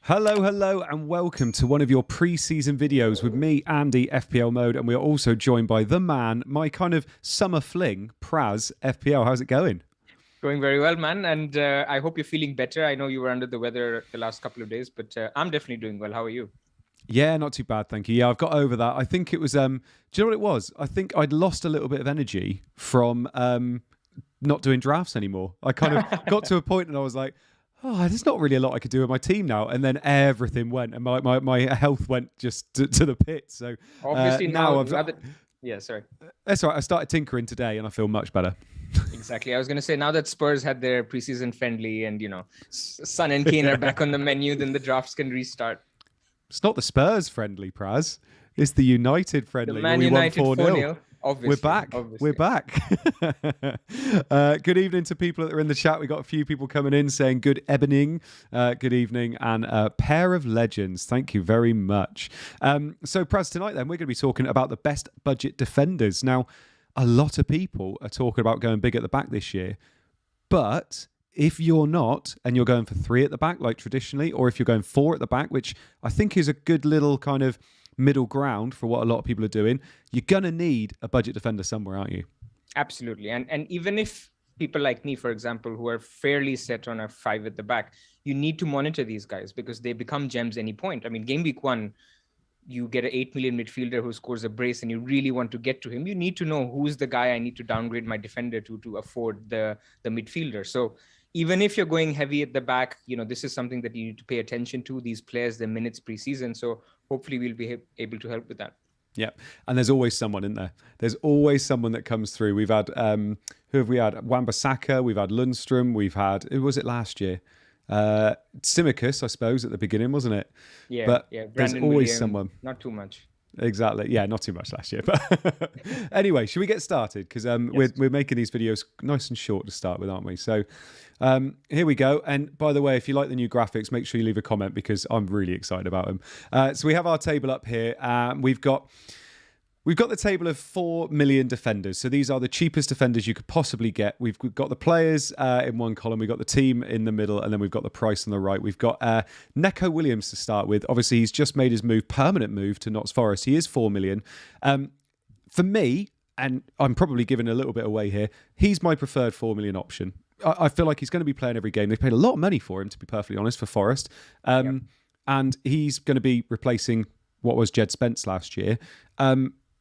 Hello, hello, and welcome to one of your pre-season videos with me, Andy, FPL Mode, and we are also joined by the man, my kind of summer fling, Pras, FPL. How's it going? Going very well, man. And I hope you're feeling better. I know you were under the weather the last couple of days, but I'm definitely doing well. How are you? Yeah, not too bad, thank you. Yeah, I've got over that. I think it was, do you know what it was? I think I'd lost a little bit of energy from not doing drafts anymore. I kind of got to a point and I was like, oh, there's not really a lot I could do with my team now. And then everything went and my health went just to the pit. So Obviously, now I've... now that, yeah, sorry. That's all right. I started tinkering today and I feel much better. Exactly. I was going to say, now that Spurs had their preseason friendly and, Son and Kane are back on the menu, then the drafts can restart. It's not the Spurs friendly, Praz. It's the United friendly. The Man United 4-0. Obviously, We're back. Obviously. We're back. Good evening to people that are in the chat. We got a few people coming in saying good evening, good evening, and a pair of legends. Thank you very much. So, Praz, tonight then we're going to be talking about the best budget defenders. Now, a lot of people are talking about going big at the back this year, but if you're not, and you're going for 3 at the back like traditionally, or if you're going 4 at the back, which I think is a good little kind of middle ground for what a lot of people are doing, you're going to need a budget defender somewhere, aren't you? Absolutely. And even if people like me, for example, who are fairly set on a 5 at the back, you need to monitor these guys because they become gems any point. I mean, game week 1, you get an 8 million midfielder who scores a brace and you really want to get to him. You need to know who's the guy I need to downgrade my defender to afford the midfielder. So even if you're going heavy at the back, this is something that you need to pay attention to, these players, their minutes preseason. So hopefully we'll be able to help with that. Yeah, and there's always someone in there. There's always someone that comes through. We've had, who have we had? Wan-Bissaka, we've had Lundstrom, we've had, who was it last year? Simicus, I suppose, at the beginning, wasn't it? Yeah, but yeah. There's always someone. Not too much. Exactly. Yeah, not too much last year. But anyway, should we get started? Because we're making these videos nice and short to start with, aren't we? So here we go. And by the way, if you like the new graphics, make sure you leave a comment because I'm really excited about them. So we have our table up here. We've got the table of 4 million defenders. So these are the cheapest defenders you could possibly get. We've got the players in one column. We've got the team in the middle. And then we've got the price on the right. We've got Neco Williams to start with. Obviously, he's just made his permanent move to Notts Forest. He is 4 million. For me, and I'm probably giving a little bit away here, he's my preferred 4 million option. I feel like he's going to be playing every game. They've paid a lot of money for him, to be perfectly honest, for Forest. And he's going to be replacing what was Jed Spence last year.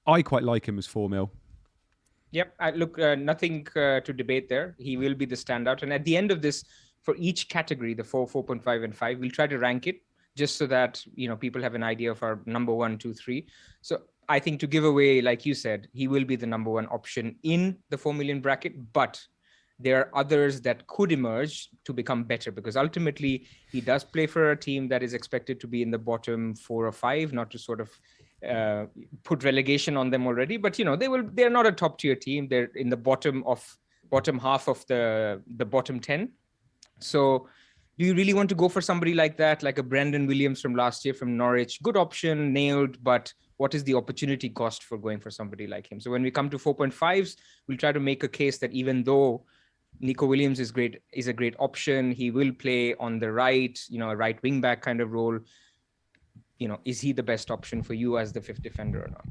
I quite like him as 4 mil. Yep. Look, nothing to debate there. He will be the standout. And at the end of this, for each category, the 4, 4.5, and 5, we'll try to rank it just so that, people have an idea of our number 1, 2, 3. So I think to give away, like you said, he will be the number 1 option in the 4 million bracket, but there are others that could emerge to become better because ultimately he does play for a team that is expected to be in the bottom 4 or 5, not to sort of put relegation on them already, but they're not a top tier team. They're in the bottom half of the bottom 10. So do you really want to go for somebody like that, like a Brandon Williams from last year from Norwich? Good option, nailed, but what is the opportunity cost for going for somebody like him? So when we come to 4.5s, we'll try to make a case that even though Neco Williams is a great option, he will play on the right, a right wing back kind of role. Is he the best option for you as the 5th defender or not?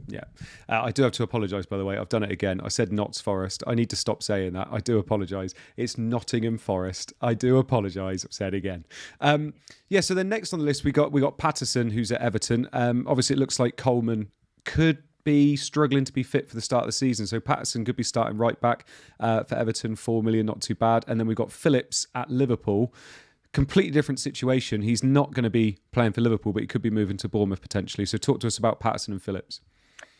Yeah. I do have to apologise, by the way. I've done it again. I said Notts Forest. I need to stop saying that. I do apologise. It's Nottingham Forest. I do apologise. I've said it again. So then next on the list, we got Patterson, who's at Everton. Obviously, it looks like Coleman could be struggling to be fit for the start of the season. So Patterson could be starting right back for Everton, 4 million, not too bad. And then we've got Phillips at Liverpool. Completely different situation. He's not going to be playing for Liverpool, but he could be moving to Bournemouth potentially. So talk to us about Patterson and Phillips.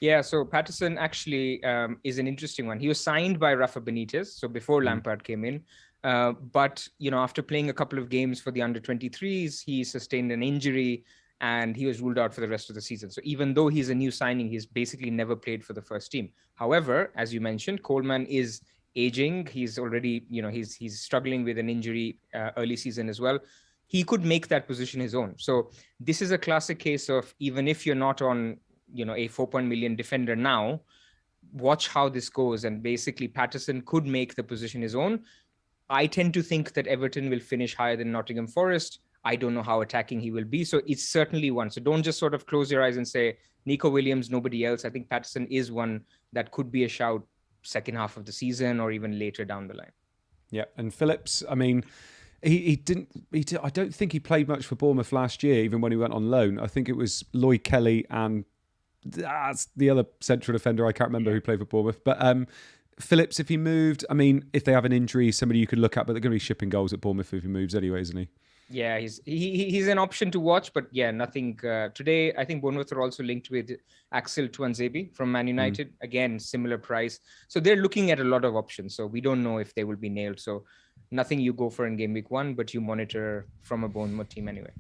Yeah, so Patterson actually is an interesting one. He was signed by Rafa Benitez, so before Lampard came in. But, after playing a couple of games for the under-23s, he sustained an injury and he was ruled out for the rest of the season. So even though he's a new signing, he's basically never played for the first team. However, as you mentioned, Coleman is aging. He's already, he's struggling with an injury early season as well. He could make that position his own. So this is a classic case of even if you're not on, a 4 million defender now, watch how this goes. And basically Patterson could make the position his own. I tend to think that Everton will finish higher than Nottingham Forest. I don't know how attacking he will be. So it's certainly one. So don't just sort of close your eyes and say Nico Williams, nobody else. I think Patterson is one that could be a shout second half of the season or even later down the line. Yeah, and Phillips, I mean, I don't think he played much for Bournemouth last year, even when he went on loan. I think it was Lloyd Kelly and that's the other central defender. I can't remember who played for Bournemouth. But Phillips, if he moved, I mean, if they have an injury, somebody you could look at, but they're going to be shipping goals at Bournemouth if he moves anyway, isn't he? Yeah, he's an option to watch, but yeah, nothing. Today, I think Bournemouth are also linked with Axel Tuanzebe from Man United. Again, similar price. So they're looking at a lot of options. So we don't know if they will be nailed. So nothing you go for in game week 1, but you monitor from a Bournemouth team anyway.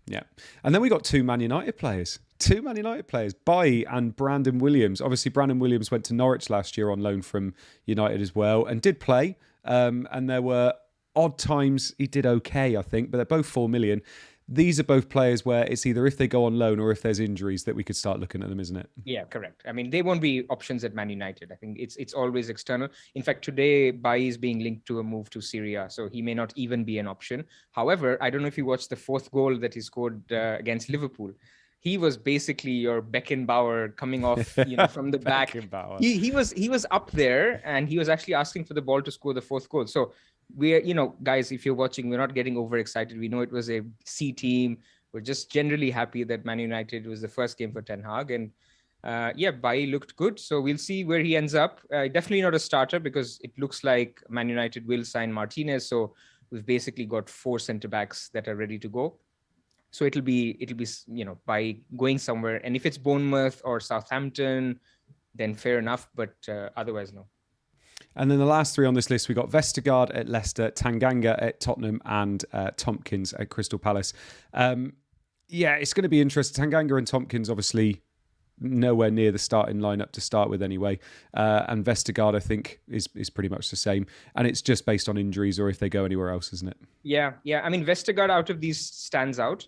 Yeah. And then we got two Man United players, Bailly and Brandon Williams. Obviously, Brandon Williams went to Norwich last year on loan from United as well and did play. And there were odd times he did okay, I think, but they're both 4 million. These are both players where it's either if they go on loan or if there's injuries that we could start looking at them, isn't it? Yeah, correct. I mean, they won't be options at Man United. I think it's always external. In fact, today, Bailly is being linked to a move to Syria, so he may not even be an option. However, I don't know if you watched the fourth goal that he scored against Liverpool. He was basically your Beckenbauer coming off, from the back. He was up there, and he was actually asking for the ball to score the fourth goal. So we're, guys, if you're watching, we're not getting overexcited. We know it was a C team. We're just generally happy that Man United was the first game for Ten Hag. And Bailly looked good. So we'll see where he ends up. Definitely not a starter because it looks like Man United will sign Martinez. So we've basically got 4 centre-backs that are ready to go. So it'll be by going somewhere. And if it's Bournemouth or Southampton, then fair enough. But otherwise, no. And then the last 3 on this list, we got Vestergaard at Leicester, Tanganga at Tottenham, and Tompkins at Crystal Palace. It's going to be interesting. Tanganga and Tompkins, obviously, nowhere near the starting lineup to start with anyway. And Vestergaard, I think, is pretty much the same. And it's just based on injuries or if they go anywhere else, isn't it? Yeah. I mean, Vestergaard out of these stands out.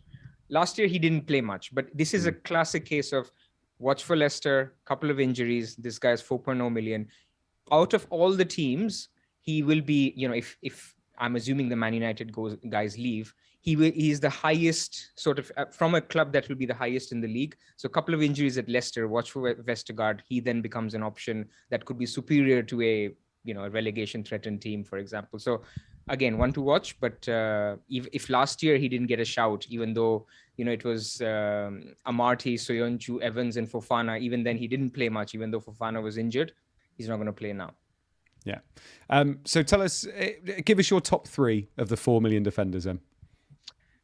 Last year, he didn't play much, but this is a classic case of watch for Leicester, couple of injuries. This guy's 4.0 million. Out of all the teams, he will be, if I'm assuming the Man United guys leave, he's the highest sort of from a club that will be the highest in the league. So a couple of injuries at Leicester, watch for Vestergaard. He then becomes an option that could be superior to a relegation threatened team, for example. So again, one to watch. But if last year he didn't get a shout, even though it was Amartey, Soyuncu, Evans, and Fofana, even then he didn't play much, even though Fofana was injured. He's not going to play now. Yeah. So tell us, give us your top 3 of the 4 million defenders then.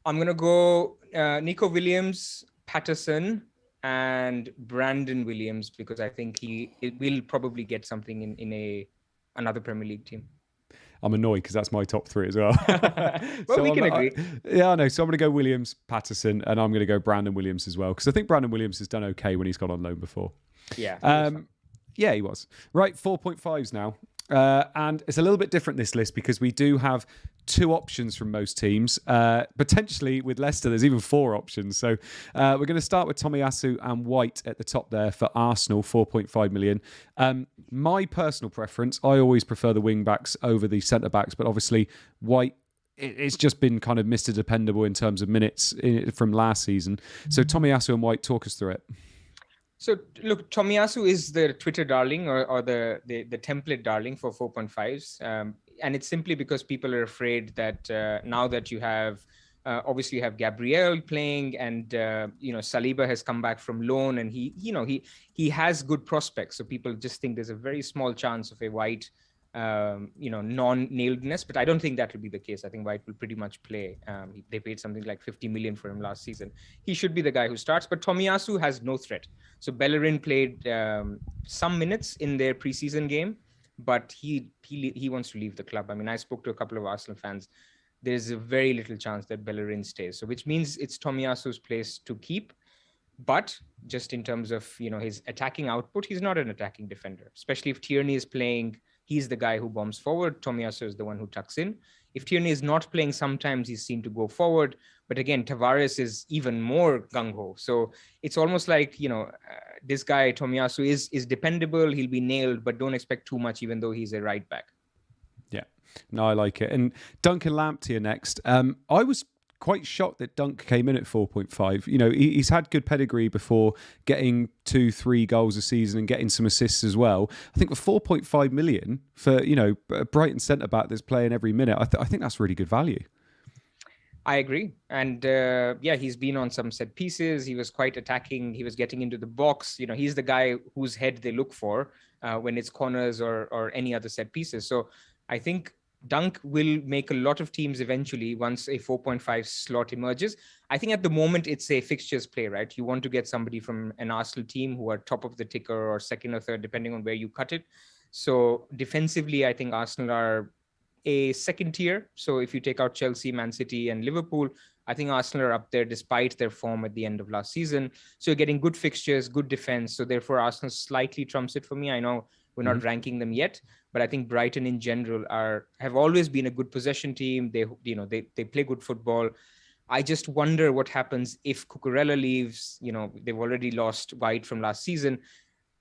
I'm going to go Nico Williams, Patterson, and Brandon Williams, because I think he will probably get something in another Premier League team. I'm annoyed because that's my top 3 as well. Well, we can agree. I know. So I'm going to go Williams, Patterson, and I'm going to go Brandon Williams as well, because I think Brandon Williams has done okay when he's gone on loan before. Yeah. Yeah, he was. Right, 4.5s now. And it's a little bit different, this list, because we do have 2 options from most teams. Potentially, with Leicester, there's even 4 options. So we're going to start with Tomiyasu and White at the top there for Arsenal, 4.5 million. My personal preference, I always prefer the wing-backs over the centre-backs, but obviously White, it's just been kind of Mr. Dependable in terms of minutes from last season. So Tomiyasu and White, talk us through it. So look, Tomiyasu is the Twitter darling or the template darling for 4.5s. And it's simply because people are afraid that now that you have, obviously you have Gabriel playing and, Saliba has come back from loan and he has good prospects. So people just think there's a very small chance of a White, non-nailedness, but I don't think that will be the case. I think White will pretty much play. They paid something like 50 million for him last season. He should be the guy who starts, but Tomiyasu has no threat. So Bellerin played some minutes in their preseason game, but he wants to leave the club. I mean, I spoke to a couple of Arsenal fans. There's a very little chance that Bellerin stays. So which means it's Tomiyasu's place to keep. But just in terms of, his attacking output, he's not an attacking defender, especially if Tierney is playing. He's the guy who bombs forward. Tomiyasu is the one who tucks in. If Tierney is not playing, sometimes he's seen to go forward. But again, Tavares is even more gung-ho. So it's almost like, this guy, Tomiyasu, is dependable. He'll be nailed, but don't expect too much, even though he's a right back. Yeah. No, I like it. And Duncan Lamptey next. I was quite shocked that Dunk came in at 4.5. You know, he's had good pedigree before, getting 2-3 goals a season and getting some assists as well. I think for 4.5 million for, you know, a Brighton centre back that's playing every minute, I think that's really good value. I agree. And yeah, he's been on some set pieces. He was quite attacking. He was getting into the box. You know, he's the guy whose head they look for when it's corners or any other set pieces. So I think Dunk will make a lot of teams eventually once a 4.5 slot emerges. I think at the moment it's a fixtures play, right? You want to get somebody from an Arsenal team who are top of the ticker or second or third, depending on where you cut it. So defensively, I think Arsenal are a second tier. So if you take out Chelsea, Man City and Liverpool, I think Arsenal are up there despite their form at the end of last season. So you're getting good fixtures, good defense. So therefore Arsenal slightly trumps it for me. I know we're not ranking them yet, but I think Brighton in general have always been a good possession team. They play good football. I just wonder what happens if Cucurella leaves. You know, they've already lost White from last season.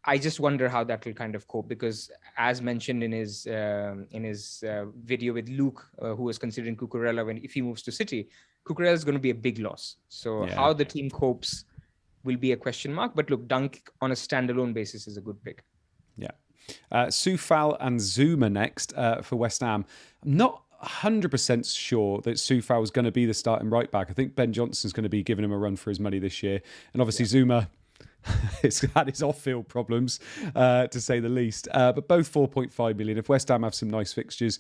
I just wonder how that will kind of cope, because as mentioned in his video with Luke, who was considering Cucurella if he moves to City, Cucurella is going to be a big loss. So how the team copes will be a question mark. But look, Dunk on a standalone basis is a good pick. Yeah. Soufal and Zuma next for West Ham. I'm not 100% sure that Soufal is going to be the starting right back. I think Ben Johnson's going to be giving him a run for his money this year. And obviously Zuma has had his off-field problems, to say the least. But both 4.5 million. If West Ham have some nice fixtures,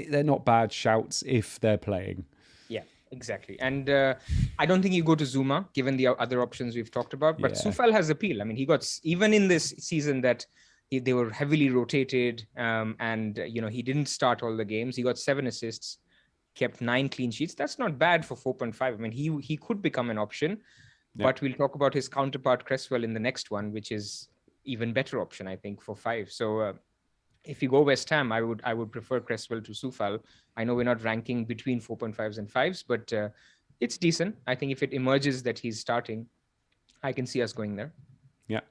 they're not bad shouts if they're playing. Yeah, exactly. And I don't think you go to Zuma, given the other options we've talked about. But Soufal has appeal. I mean, he got, even in this season that they were heavily rotated, and he didn't start all the games. He got 7 assists, kept 9 clean sheets. That's not bad for 4.5. I mean, he could become an option. Yeah. But we'll talk about his counterpart Cresswell in the next one, which is even better option, I think, for 5. So if you go West Ham, I would prefer Cresswell to Soufal. I know we're not ranking between 4.5s and 5s, but it's decent. I think if it emerges that he's starting, I can see us going there. Yeah.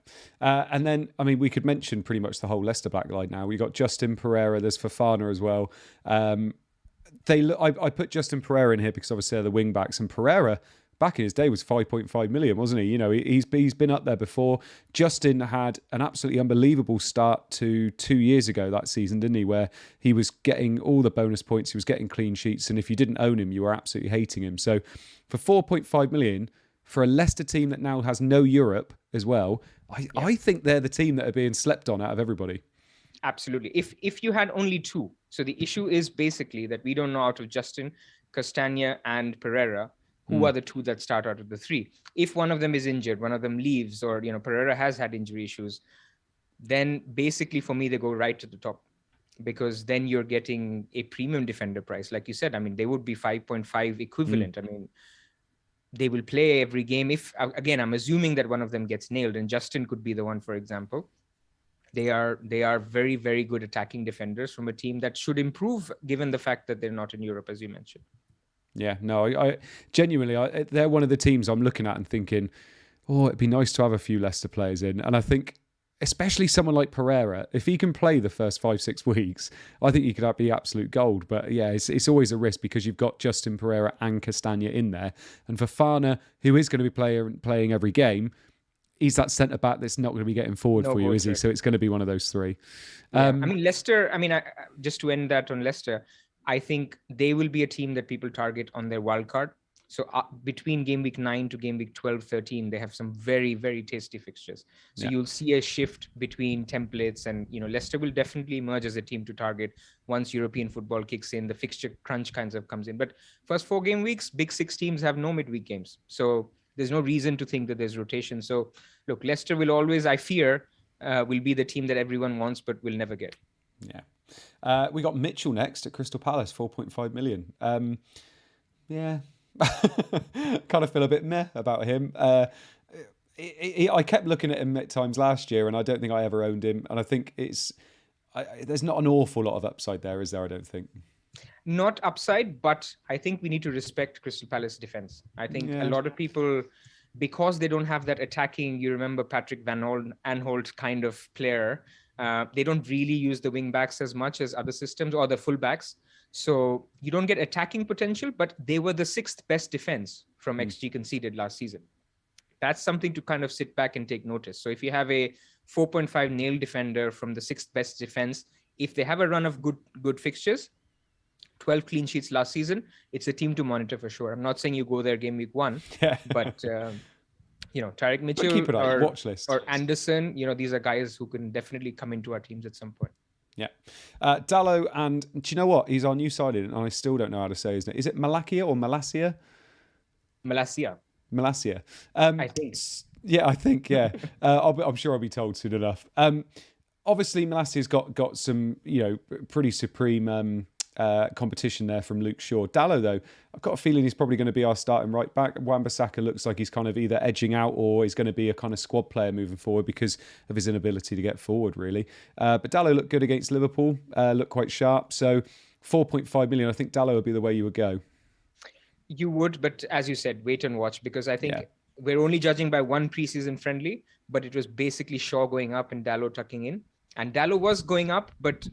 And then, I mean, we could mention pretty much the whole Leicester back line now. We got Justin Pereira, there's Fofana as well. I put Justin Pereira in here because obviously they're the wing backs, and Pereira back in his day was 5.5 million, wasn't he? You know, he's been up there before. Justin had an absolutely unbelievable start to 2 years ago that season, didn't he? Where he was getting all the bonus points, he was getting clean sheets, and if you didn't own him, you were absolutely hating him. So for 4.5 million, for a Leicester team that now has no Europe as well, I think they're the team that are being slept on out of everybody. Absolutely. If you had only 2, so the issue is basically that we don't know out of Justin, Castagna and Pereira, who are the 2 that start out of the 3. If one of them is injured, one of them leaves, or Pereira has had injury issues, then basically for me they go right to the top, because then you're getting a premium defender price. Like you said, I mean, they would be 5.5 equivalent. I mean, they will play every game. If, again, I'm assuming that one of them gets nailed, and Justin could be the one, for example. They are very, very good attacking defenders from a team that should improve, given the fact that they're not in Europe, as you mentioned. Yeah, no, I genuinely, they're one of the teams I'm looking at and thinking, oh, it'd be nice to have a few Leicester players in. And I think, especially someone like Pereira, if he can play the first 5-6 weeks, I think he could be absolute gold. But yeah, it's always a risk because you've got Justin Pereira and Castagna in there. And Fofana, who is going to be playing every game, he's that centre-back that's not going to be getting forward for you, is he? So it's going to be one of those 3. Yeah. I mean, Leicester, just to end that on Leicester, I think they will be a team that people target on their wild card. So between game week 9 to game week 12, 13, they have some very, very tasty fixtures. So you'll see a shift between templates, and, Leicester will definitely emerge as a team to target once European football kicks in, the fixture crunch kinds of comes in. But first 4 game weeks, big 6 teams have no midweek games. So there's no reason to think that there's rotation. So look, Leicester will always, I fear, will be the team that everyone wants, but will never get. Yeah. We got Mitchell next at Crystal Palace, 4.5 million. Kind of feel a bit meh about him. I kept looking at him at times last year, and I don't think I ever owned him. And I think there's not an awful lot of upside there, is there? I don't think. Not upside, but I think we need to respect Crystal Palace defense. I think a lot of people, because they don't have that attacking, you remember Patrick Van Aanholt kind of player, they don't really use the wing backs as much as other systems, or the full backs. So you don't get attacking potential, but they were the 6th best defense from XG conceded last season. That's something to kind of sit back and take notice. So if you have a 4.5 nail defender from the 6th best defense, if they have a run of good fixtures, 12 clean sheets last season, it's a team to monitor for sure. I'm not saying you go there game week 1, but Tyrick Mitchell keep it on watch list. or Anderson, these are guys who can definitely come into our teams at some point. Yeah. Dallo, and do you know what? He's our new signing, and I still don't know how to say his name. Is it Malakia or Malasia? Malasia. I think. Yeah, I think, yeah. I'm sure I'll be told soon enough. Obviously, Malasia's got some, pretty supreme competition there from Luke Shaw. Dallo, though, I've got a feeling he's probably going to be our starting right back. Wan-Bissaka looks like he's kind of either edging out or he's going to be a kind of squad player moving forward because of his inability to get forward, really. But Dallo looked good against Liverpool, looked quite sharp. So 4.5 million, I think Dallo would be the way you would go. You would, but as you said, wait and watch, because I think we're only judging by one preseason friendly, but it was basically Shaw going up and Dallo tucking in. And Dallo was going up, but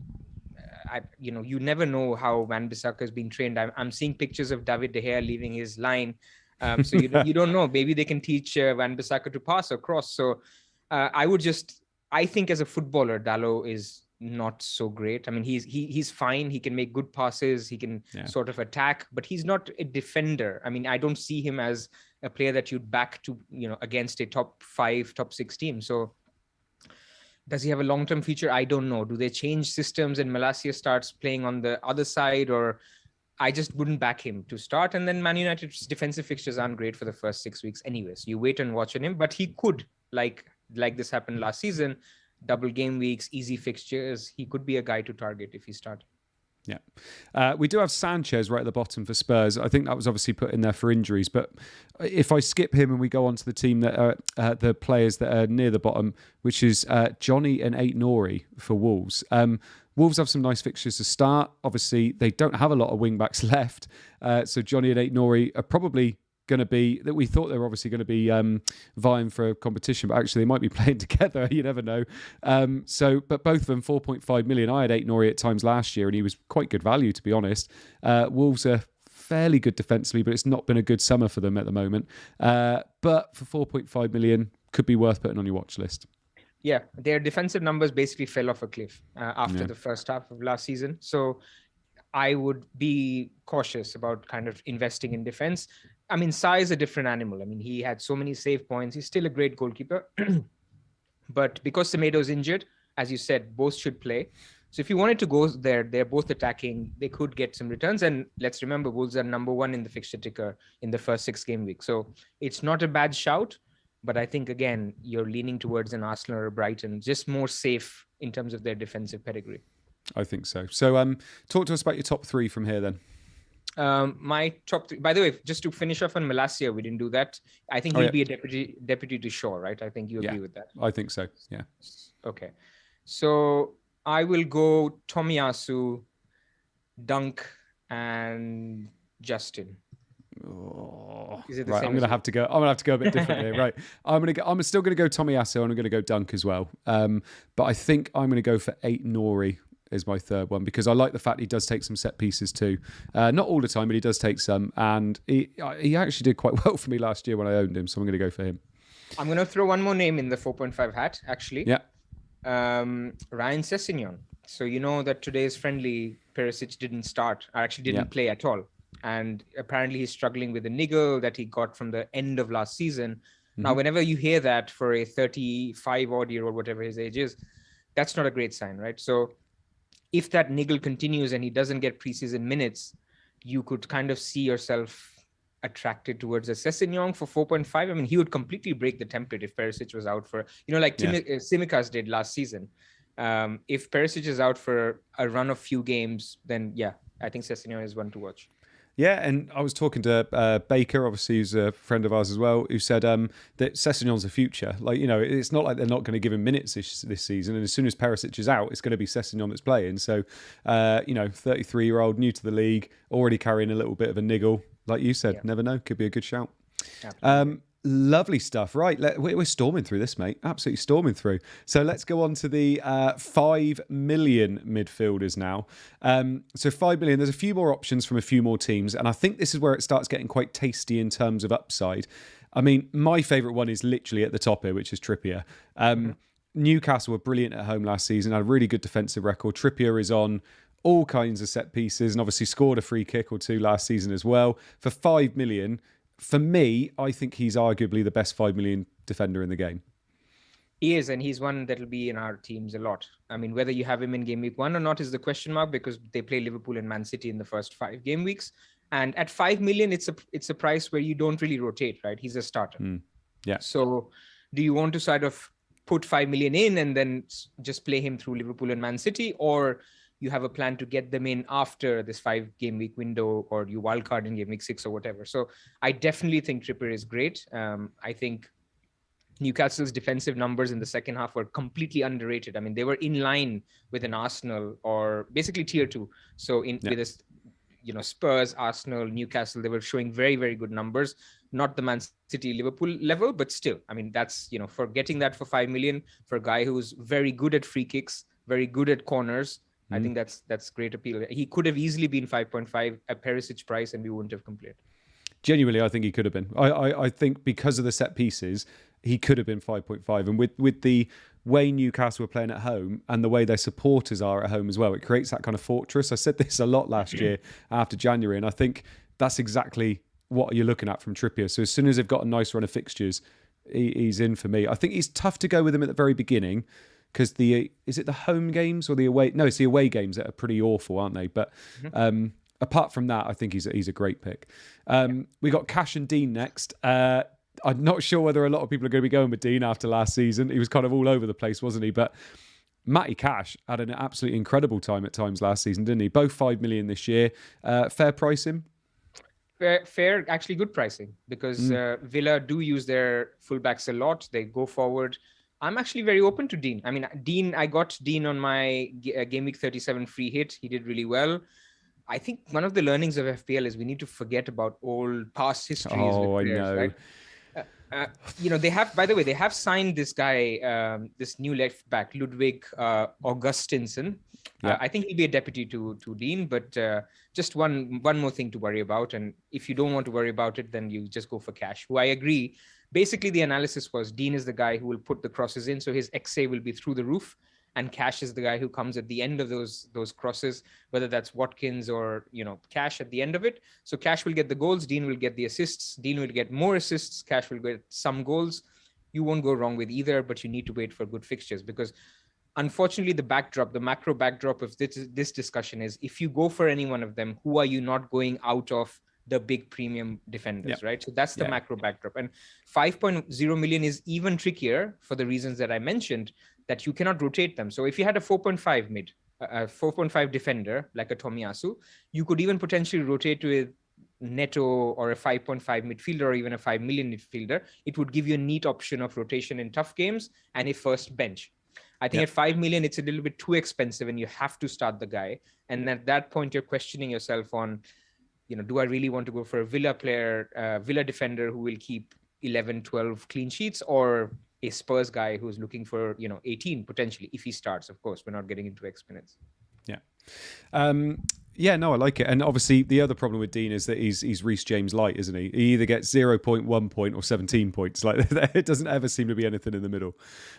you never know how Wan-Bissaka is being trained. I'm seeing pictures of David De Gea leaving his line. So you don't know. Maybe they can teach Wan-Bissaka to pass or cross. So I think as a footballer, Dallo is not so great. I mean, he's fine. He can make good passes. He can sort of attack, but he's not a defender. I mean, I don't see him as a player that you'd back to, against a top 5, top 6 team. So does he have a long-term future? I don't know. Do they change systems and Malacia starts playing on the other side, or I just wouldn't back him to start. And then Man United's defensive fixtures aren't great for the first 6 weeks anyways. You wait and watch on him, but he could, like this happened last season, double game weeks, easy fixtures. He could be a guy to target if he started. Yeah. We do have Sanchez right at the bottom for Spurs. I think that was obviously put in there for injuries. But if I skip him and we go on to the team that are the players that are near the bottom, which is Johnny and Aït-Nouri for Wolves. Wolves have some nice fixtures to start. Obviously, they don't have a lot of wing-backs left. So Johnny and Aït-Nouri are probably going to be, that we thought they were obviously going to be vying for a competition, but actually they might be playing together. You never know. But both of them 4.5 million. I had Aït-Nouri at times last year and he was quite good value, to be honest. Wolves are fairly good defensively, but it's not been a good summer for them at the moment. But for 4.5 million, could be worth putting on your watch list. Yeah, their defensive numbers basically fell off a cliff after the first half of last season. So I would be cautious about kind of investing in defense. I mean, Sai is a different animal. I mean, he had so many save points. He's still a great goalkeeper. But because Semedo's injured, as you said, both should play. So if you wanted to go there, they're both attacking. They could get some returns. And let's remember, Wolves are number 1 in the fixture ticker in the first 6 game week. So it's not a bad shout. But I think, again, you're leaning towards an Arsenal or Brighton, just more safe in terms of their defensive pedigree. I think so. So talk to us about your top 3 from here then. My top 3, by the way, just to finish off on Malacia, we didn't do that. I think he'll be a deputy to Shaw, right? I think you agree with that. I think so. Yeah. Okay. So I will go Tomiyasu, Dunk, and Justin. Oh, right, I'm gonna have to go a bit different here. Right, I'm still gonna go Tomiyasu and I'm gonna go Dunk as well. But I think I'm gonna go for Aït-Nouri is my third one, because I like the fact he does take some set pieces too. Not all the time, but he does take some, and he actually did quite well for me last year when I owned him, so I'm going to go for him. I'm going to throw one more name in the 4.5 hat, actually. Yeah. Ryan Sessegnon. So you know that today's friendly, Perisic didn't start, or actually didn't play at all. And apparently he's struggling with a niggle that he got from the end of last season. Mm-hmm. Now, whenever you hear that for a 35-odd-year-old, whatever his age is, that's not a great sign, right? So if that niggle continues and he doesn't get preseason minutes, you could kind of see yourself attracted towards a Sessegnon for 4.5. I mean, he would completely break the template if Perisic was out for, Tsimikas did last season. If Perisic is out for a run of few games, then I think Sessegnon is one to watch. Yeah, and I was talking to Baker, obviously, who's a friend of ours as well, who said that Sessegnon's a future. Like, it's not like they're not going to give him minutes this season. And as soon as Perisic is out, it's going to be Sessegnon that's playing. So, 33-year-old, new to the league, already carrying a little bit of a niggle. Like you said, never know. Could be a good shout. Lovely stuff. Right, we're storming through this, mate. Absolutely storming through. So let's go on to the 5 million midfielders now. So 5 million, there's a few more options from a few more teams. And I think this is where it starts getting quite tasty in terms of upside. I mean, my favourite one is literally at the top here, which is Trippier. Newcastle were brilliant at home last season, had a really good defensive record. Trippier is on all kinds of set pieces and obviously scored a free kick or two last season as well. For 5 million, for me, I think he's arguably the best 5 million defender in the game. He is, and he's one that will be in our teams a lot. I mean, whether you have him in game week 1 or not is the question mark, because they play Liverpool and Man City in the first 5 game weeks. And at 5 million, it's a price where you don't really rotate, right? He's a starter. Yeah. So do you want to sort of put 5 million in and then just play him through Liverpool and Man City, or you have a plan to get them in after this 5 game week window, or you wildcard in game week 6 or whatever? So I definitely think Trippier is great. I think Newcastle's defensive numbers in the second half were completely underrated. I mean, they were in line with an Arsenal, or basically tier 2. So with this, Spurs, Arsenal, Newcastle, they were showing very, very good numbers. Not the Man City, Liverpool level, but still, I mean, that's, for getting that for 5 million for a guy who's very good at free kicks, very good at corners, I think that's great appeal. He could have easily been 5.5 at Perisic price, and we wouldn't have complained. Genuinely, I think he could have been. I think because of the set pieces, he could have been 5.5. And with the way Newcastle were playing at home and the way their supporters are at home as well, it creates that kind of fortress. I said this a lot last year after January, and I think that's exactly what you're looking at from Trippier. So as soon as they've got a nice run of fixtures, he's in for me. I think he's tough to go with him at the very beginning, because is it the home games or the away? No, it's the away games that are pretty awful, aren't they? But apart from that, I think he's a great pick. We got Cash and Dean next. I'm not sure whether a lot of people are going to be going with Dean after last season. He was kind of all over the place, wasn't he? But Matty Cash had an absolutely incredible time at times last season, didn't he? Both 5 million this year. Fair pricing? Fair, actually good pricing, because Villa do use their fullbacks a lot. They go forward. I'm actually very open to Dean. I mean, I got Dean on my game week 37 free hit. He did really well. I think one of the learnings of FPL is we need to forget about old past histories with players, I know. Right? They have, by the way, they have signed this guy, this new left back, Ludwig Augustinsson. Yeah. I think he'll be a deputy to Dean, but just one more thing to worry about. And if you don't want to worry about it, then you just go for Cash, who I agree. Basically, the analysis was Dean is the guy who will put the crosses in, so his XA will be through the roof. And Cash is the guy who comes at the end of those crosses, whether that's Watkins or, Cash at the end of it. So Cash will get the goals, Dean will get the assists, Dean will get more assists, Cash will get some goals. You won't go wrong with either, but you need to wait for good fixtures, because unfortunately the macro backdrop of this discussion is, if you go for any one of them, who are you not going out of the big premium defenders, right? So that's the macro backdrop. And 5.0 million is even trickier for the reasons that I mentioned, that you cannot rotate them. So if you had a 4.5 mid, a 4.5 defender, like a Tomiyasu, you could even potentially rotate with Neto or a 5.5 midfielder, or even a 5 million midfielder. It would give you a neat option of rotation in tough games and a first bench. I think at 5 million, it's a little bit too expensive and you have to start the guy. And at that point, you're questioning yourself on, do I really want to go for a Villa player, Villa defender who will keep 11, 12 clean sheets, or a Spurs guy who's looking for, 18 potentially, if he starts. Of course, we're not getting into X minutes. Yeah. No, I like it. And obviously the other problem with Dean is that he's Reece James light, isn't he? He either gets 0.1 point or 17 points. Like, it doesn't ever seem to be anything in the middle.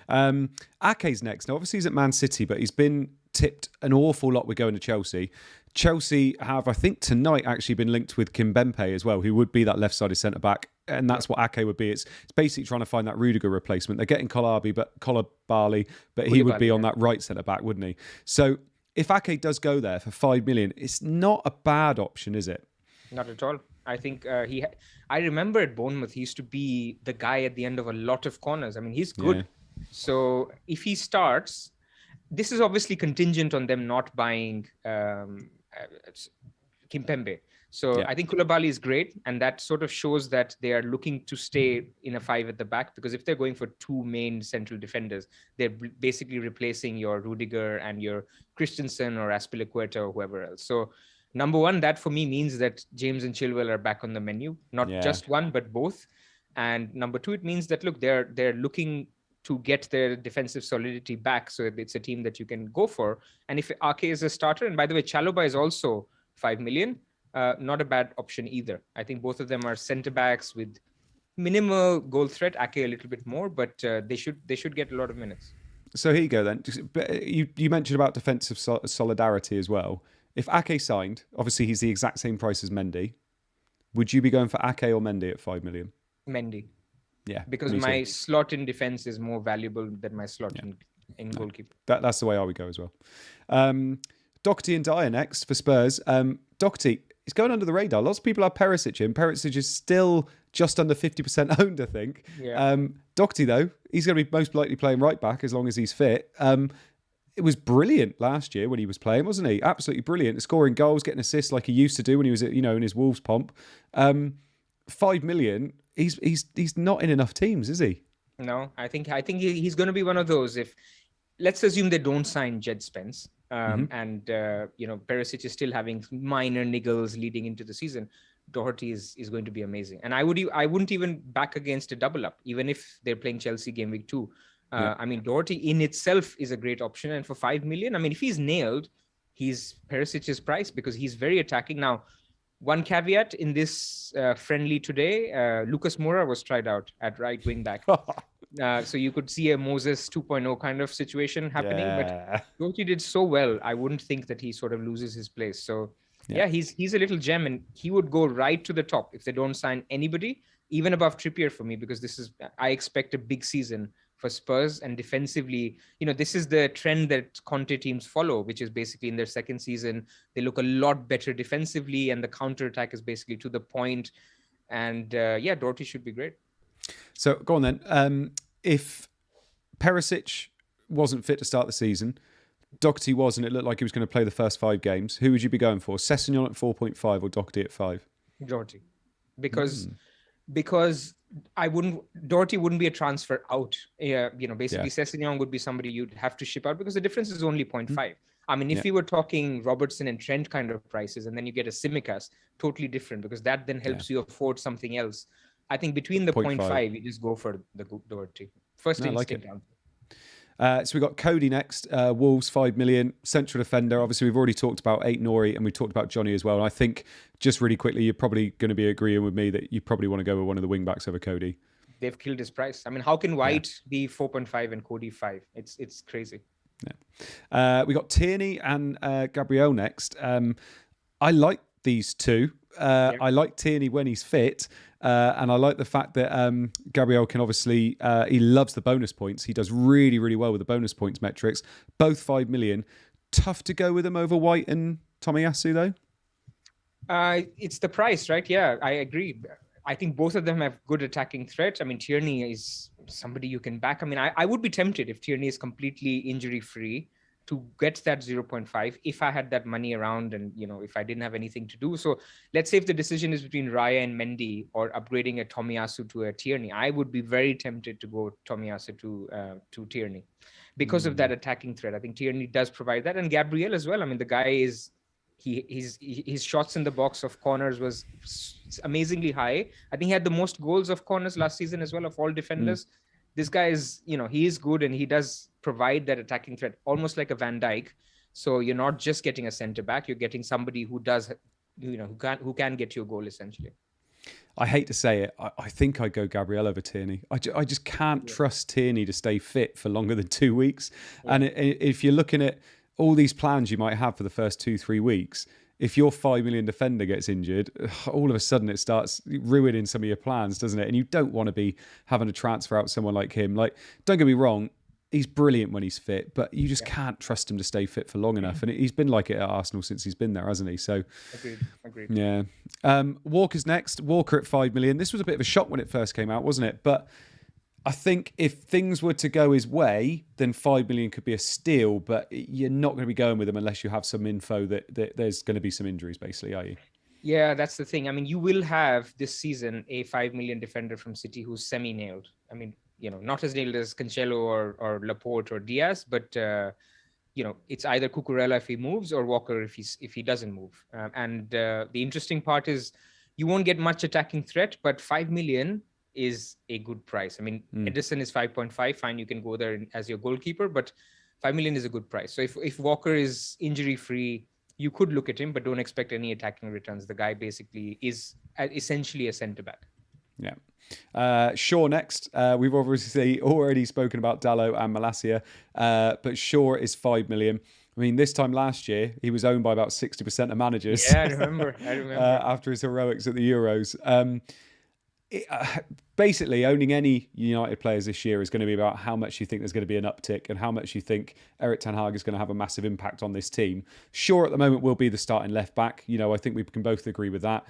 Ake's next. Now, obviously he's at Man City, but he's been tipped an awful lot with going to Chelsea. Chelsea have, I think tonight, actually been linked with Kimpembe as well, who would be that left-sided centre-back. And that's what Ake would be. It's basically trying to find that Rudiger replacement. They're getting Koulibaly, but he would be on that right centre-back, wouldn't he? So if Ake does go there for 5 million, it's not a bad option, is it? Not at all. I think I remember at Bournemouth, he used to be the guy at the end of a lot of corners. I mean, he's good. Yeah. So if he starts, this is obviously contingent on them not buying Kimpembe. So I think Koulibaly is great, and that sort of shows that they are looking to stay in a 5 at the back, because if they're going for 2 main central defenders, they're basically replacing your Rudiger and your Christensen or Azpilicueta or whoever else. So number one, that for me means that James and Chilwell are back on the menu, not just one, but both. And number two, it means that, look, they're looking to get their defensive solidity back. So it's a team that you can go for. And if Ake is a starter, and by the way, Chalobah is also 5 million, not a bad option either. I think both of them are centre backs with minimal goal threat. Ake a little bit more, but they should get a lot of minutes. So here you go then. You mentioned about defensive solidarity as well. If Ake signed, obviously he's the exact same price as Mendy. Would you be going for Ake or Mendy at 5 million? Mendy. Yeah. Because my slot in defense is more valuable than my slot in goalkeeper. That's the way I would go as well. Doherty and Dyer next for Spurs. Doherty is going under the radar. Lots of people have Perisic in. Perisic is still just under 50% owned, I think. Yeah. Doherty, though, he's going to be most likely playing right back as long as he's fit. It was brilliant last year when he was playing, wasn't he? Absolutely brilliant. Scoring goals, getting assists like he used to do when he was, in his Wolves pomp. 5 million. He's not in enough teams, is he? No, I think he's going to be one of those. If let's assume they don't sign Jed Spence, and Perisic is still having minor niggles leading into the season, Doherty is going to be amazing. And I wouldn't even back against a double up, even if they're playing Chelsea game week 2. I mean, Doherty in itself is a great option, and for 5 million, I mean, if he's nailed, he's Perisic's price because he's very attacking. Now, one caveat in this friendly today, Lucas Moura was tried out at right wing back. So you could see a Moses 2.0 kind of situation happening. Yeah. But Doherty did so well, I wouldn't think that he sort of loses his place. So yeah, he's a little gem, and he would go right to the top if they don't sign anybody, even above Trippier for me, because I expect a big season for Spurs. And defensively, this is the trend that Conte teams follow, which is basically in their second season, they look a lot better defensively, and the counter-attack is basically to the point. And Doherty should be great. So go on then. If Perisic wasn't fit to start the season, Doherty was, and it looked like he was going to play the first 5 games, who would you be going for? Sessegnon at 4.5 or Doherty at 5? Doherty. Because Doherty wouldn't be a transfer out. Basically Sessegnon would be somebody you'd have to ship out because the difference is only 0.5. I mean, if you were talking Robertson and Trent kind of prices, and then you get a Tsimikas, totally different, because that then helps you afford something else. I think between the 0.5, you just go for the Doherty. First instinct. So we've got Cody next. Wolves, 5 million. Central defender. Obviously, we've already talked about Aït-Nouri, and we talked about Johnny as well. And I think, just really quickly, you're probably going to be agreeing with me that you probably want to go with one of the wing-backs over Cody. They've killed his price. I mean, how can White be 4.5 and Cody 5? It's crazy. Yeah. We got Tierney and Gabriel next. I like these two. I like Tierney when he's fit. And I like the fact that Gabriel can obviously, he loves the bonus points. He does really, really well with the bonus points metrics. Both 5 million. Tough to go with them over White and Tomiyasu, though? It's the price, right? Yeah, I agree. I think both of them have good attacking threat. I mean, Tierney is somebody you can back. I mean, I would be tempted if Tierney is completely injury-free to get that 0.5 if I had that money around and, if I didn't have anything to do. So let's say if the decision is between Raya and Mendy or upgrading a Tomiyasu to a Tierney, I would be very tempted to go Tomiyasu to Tierney because of that attacking threat. I think Tierney does provide that. And Gabriel as well. I mean, the guy is... his shots in the box of corners was amazingly high. I think he had the most goals of corners last season as well of all defenders. This guy is, he is good, and he does provide that attacking threat, almost like a Van Dijk. So you're not just getting a centre back; you're getting somebody who does, who can get you a goal essentially. I hate to say it, I think I'd go Gabriel over Tierney. I just can't trust Tierney to stay fit for longer than 2 weeks. Yeah. And if you're looking at all these plans you might have for the first 2-3 weeks, if your 5 million defender gets injured, all of a sudden it starts ruining some of your plans, doesn't it? And you don't want to be having to transfer out someone like him. Like, don't get me wrong, he's brilliant when he's fit, but you just can't trust him to stay fit for long enough. And he's been like it at Arsenal since he's been there, hasn't he? So, agreed. Yeah. Walker's next. Walker at 5 million. This was a bit of a shock when it first came out, wasn't it? But I think if things were to go his way, then 5 million could be a steal, but you're not going to be going with him unless you have some info that there's going to be some injuries, basically, are you? Yeah, that's the thing. I mean, you will have this season a 5 million defender from City who's semi-nailed. I mean, not as nailed as Cancelo or Laporte or Diaz, but it's either Cucurella if he moves or Walker if he doesn't move. And the interesting part is you won't get much attacking threat, but 5 million is a good price. I mean, Edison is 5.5. Fine, you can go there as your goalkeeper, but 5 million is a good price. So if Walker is injury free, you could look at him, but don't expect any attacking returns. The guy basically is essentially a centre back. Yeah. Shaw next. We've obviously already spoken about Dalot and Malacia, but Shaw is 5 million. I mean, this time last year, he was owned by about 60% of managers. Yeah, I remember. After his heroics at the Euros. Basically, owning any United players this year is going to be about how much you think there's going to be an uptick and how much you think Erik ten Hag is going to have a massive impact on this team. Shaw at the moment will be the starting left back. I think we can both agree with that.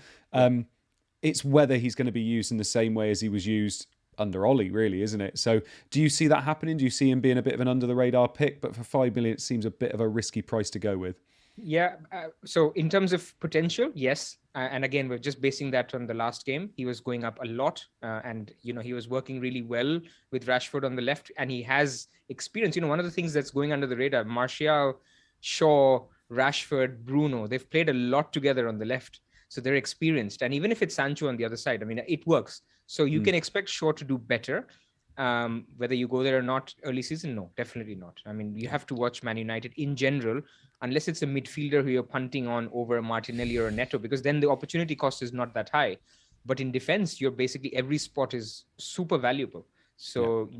It's whether he's going to be used in the same way as he was used under Ollie, really, isn't it? So do you see that happening? Do you see him being a bit of an under-the-radar pick? But for 5 million, it seems a bit of a risky price to go with. Yeah. So in terms of potential, yes. And again, we're just basing that on the last game. He was going up a lot. And he was working really well with Rashford on the left. And he has experience. One of the things that's going under the radar, Martial, Shaw, Rashford, Bruno, they've played a lot together on the left. So they're experienced. And even if it's Sancho on the other side, I mean, it works. So you can expect Shaw to do better. Whether you go there or not early season, no, definitely not. I mean, you have to watch Man United in general, unless it's a midfielder who you're punting on over a Martinelli or a Neto, because then the opportunity cost is not that high. But in defense, you're basically every spot is super valuable. So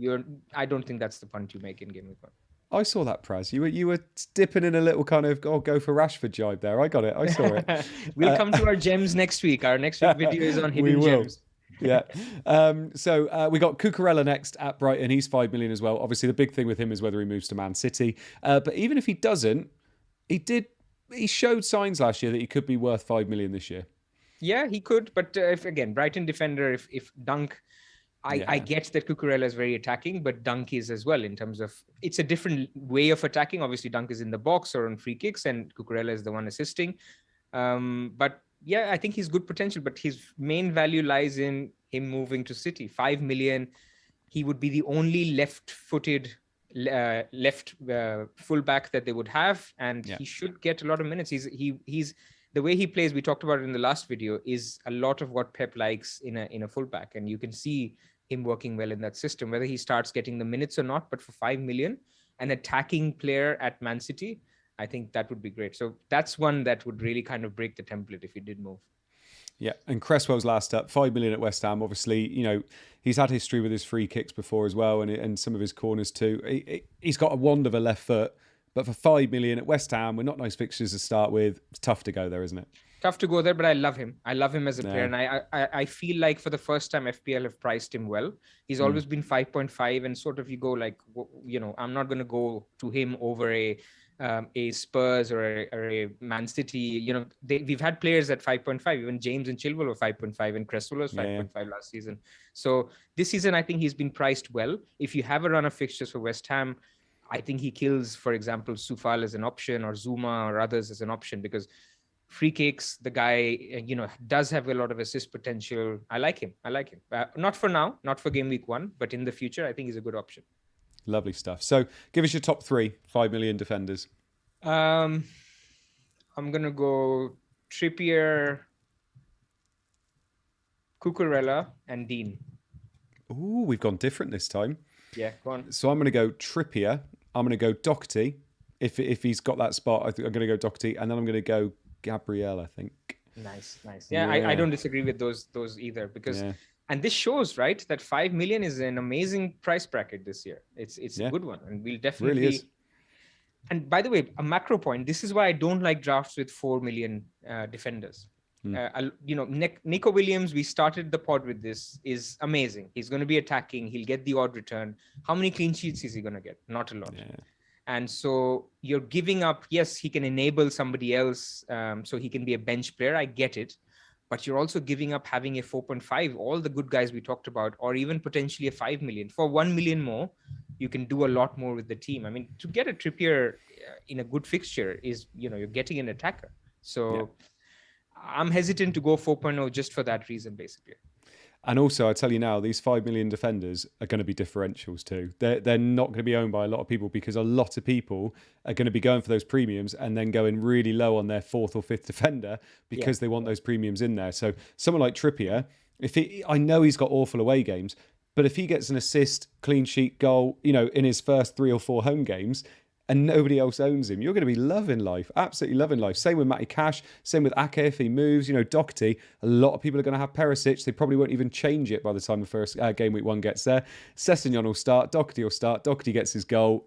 I don't think that's the punt you make in game week 1. I saw that, Pras. You were dipping in a little kind of go for Rashford jibe there. I got it. I saw it. We'll come to our gems next week. Our next week video is on hidden gems. Yeah. So we got Cucurella next at Brighton. He's 5 million as well. Obviously, the big thing with him is whether he moves to Man City. But even if he doesn't, he showed signs last year that he could be worth 5 million this year. Yeah, he could. But if again, Brighton defender, if Dunk, I get that Cucurella is very attacking, but Dunk is as well in terms of it's a different way of attacking. Obviously, Dunk is in the box or on free kicks, and Cucurella is the one assisting. But yeah, I think he's good potential, but his main value lies in him moving to City. 5 million. He would be the only left-footed fullback that they would have, and he should get a lot of minutes. He's the way he plays. We talked about it in the last video. Is a lot of what Pep likes in a fullback, and you can see him working well in that system. Whether he starts getting the minutes or not, but for 5 million, an attacking player at Man City, I think that would be great. So that's one that would really kind of break the template if he did move. Yeah, and Cresswell's last up, 5 million at West Ham. Obviously, he's had history with his free kicks before as well, and some of his corners too. He's got a wand of a left foot, but for 5 million at West Ham, with not nice fixtures to start with, it's tough to go there, isn't it? Tough to go there, but I love him. I love him as a player, and I feel like for the first time, FPL have priced him well. He's always been 5.5, and sort of you go like, I'm not going to go to him over a Spurs or a Man City. We've had players at 5.5. Even James and Chilwell were 5.5, and Cresswell was 5.5 last season. So this season, I think he's been priced well. If you have a run of fixtures for West Ham, I think he kills, for example, Soufal as an option or Zuma or others as an option, because free kicks, the guy, does have a lot of assist potential. I like him. Not for now, not for game week 1, but in the future, I think he's a good option. Lovely stuff. So give us your top 3 5 million defenders. I'm going to go Trippier, Cucurella, and Dean. Ooh, we've gone different this time. Yeah, go on. So I'm going to go Trippier. I'm going to go Doherty. If he's got that spot, I think I'm going to go Doherty, and then I'm going to go Gabriel, I think. Nice. Yeah. I don't disagree with those either, because and this shows, right, that 5 million is an amazing price bracket this year. It's a good one, and we'll definitely. Really is. And by the way, a macro point. This is why I don't like drafts with 4 million defenders. Nico Williams, we started the pod with this, is amazing. He's going to be attacking. He'll get the odd return. How many clean sheets is he going to get? Not a lot. Yeah. And so you're giving up. Yes, he can enable somebody else, so he can be a bench player. I get it. But you're also giving up having a 4.5, all the good guys we talked about, or even potentially a 5 million. For 1 million more, you can do a lot more with the team. I mean, to get a Trippier in a good fixture is, you're getting an attacker. So I'm hesitant to go 4.0 just for that reason, basically. And also, I tell you now, these 5 million defenders are going to be differentials too. They're not going to be owned by a lot of people, because a lot of people are going to be going for those premiums and then going really low on their 4th or 5th defender because they want those premiums in there. So someone like Trippier, I know he's got awful away games, but if he gets an assist, clean sheet, goal, in his first 3 or 4 home games, and nobody else owns him, you're going to be loving life, absolutely loving life. Same with Matty Cash, same with Ake if he moves. Doherty, a lot of people are going to have Perisic. They probably won't even change it by the time the first game week 1 gets there. Sessegnon will start, Doherty will start, Doherty gets his goal.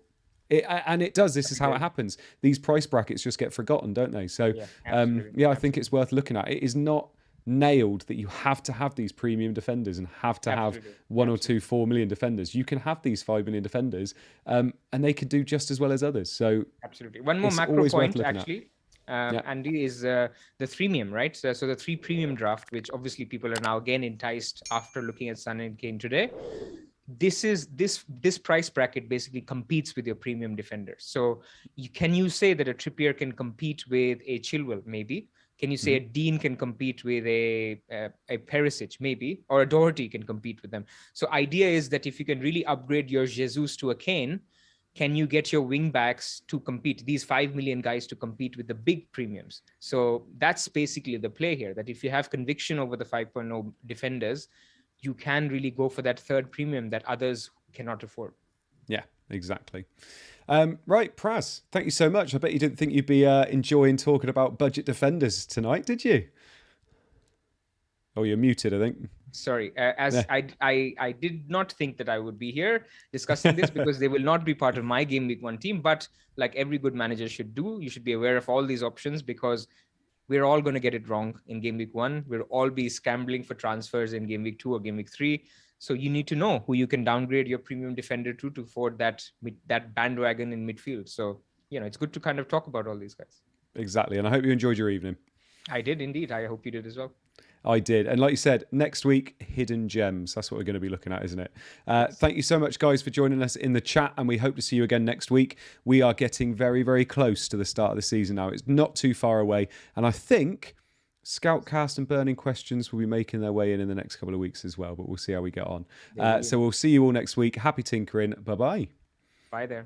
It does. This is how it happens. These price brackets just get forgotten, don't they? So, I think it's worth looking at. It is not nailed that you have to have these premium defenders and have to have 1 or 2 4 million defenders. You can have these 5 million defenders, and they could do just as well as others. So absolutely. One more macro point actually, Andy, is the freemium, right? So the 3 premium draft, which obviously people are now again enticed after looking at Son and Kane today. This price bracket basically competes with your premium defenders. So can you say that a Trippier can compete with a Chilwell? Maybe. Can you say a Dean can compete with a Perisic, maybe, or a Doherty can compete with them? So idea is that if you can really upgrade your Jesus to a Kane, can you get your wing backs to compete, these 5 million guys to compete with the big premiums? So that's basically the play here, that if you have conviction over the 5.0 defenders, you can really go for that third premium that others cannot afford. Yeah, exactly. Right, Pras, thank you so much. I bet you didn't think you'd be enjoying talking about budget defenders tonight, did you? Oh, you're muted, I think. Sorry, I did not think that I would be here discussing this because they will not be part of my Game Week 1 team. But like every good manager should do, you should be aware of all these options because we're all going to get it wrong in Game Week 1. We'll all be scrambling for transfers in Game Week 2 or Game Week 3. So you need to know who you can downgrade your premium defender to afford that bandwagon in midfield. So, it's good to kind of talk about all these guys. Exactly. And I hope you enjoyed your evening. I did indeed. I hope you did as well. I did. And like you said, next week, hidden gems. That's what we're going to be looking at, isn't it? Yes. Thank you so much, guys, for joining us in the chat. And we hope to see you again next week. We are getting very, very close to the start of the season now. It's not too far away. And I think Scoutcast and Burning Questions will be making their way in the next couple of weeks as well. But we'll see how we get on. So we'll see you all next week. Happy tinkering. Bye-bye. Bye there.